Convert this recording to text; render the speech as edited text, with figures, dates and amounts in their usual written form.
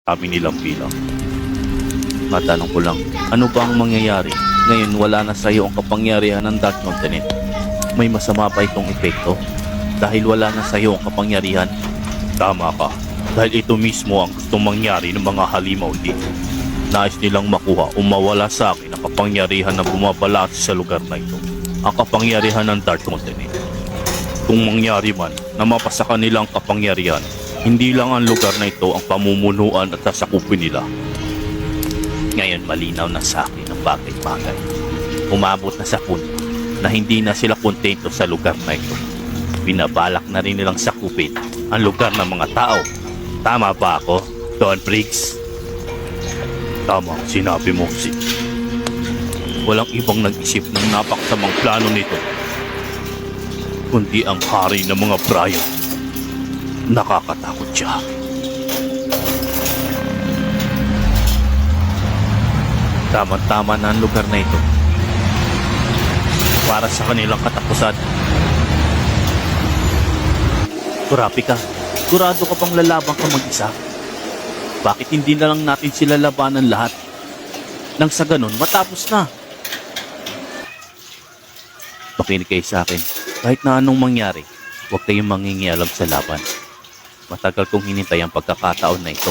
Sabi nilang bilang. Matanong ko lang, ano ba ang mangyayari? Ngayon wala na sa iyo ang kapangyarihan ng Dark Continent. May masama pa itong epekto? Dahil wala na sa iyo ang kapangyarihan? Tama ka. Dahil ito mismo ang gustong mangyari ng mga halimaw dito. Nais nilang makuha o mawala sa akin ang kapangyarihan na bumabalase sa lugar na ito. Ang kapangyarihan ng Dark Continent. Kung mangyari man na mapasa kanila ang kapangyarihan, hindi lang ang lugar na ito ang pamumunuan at sasakupin nila. Ngayon malinaw na sa akin ang bagay-bagay. Umabot na sa punto na hindi na sila kontento sa lugar na ito. Binabalak na rin nilang sakupin ang lugar ng mga tao. Tama ba ako, Don Briggs? Tama, sinabi mo, si. Walang ibang nag-isip ng napakasamang plano nito, kundi ang hari ng mga Brian. Nakakatakot siya. Tama-tama na ang lugar na ito para sa kanilang katapusan. Kurapika, kurado ka pang lalaban ka mag-isa? Bakit hindi na lang natin sila labanan lahat? Nang sa ganun, matapos na. Makinig kayo sa akin. Kahit na anong mangyari, huwag kayong mangingialam sa laban. Matagal kong hinintay ang pagkakataon na ito.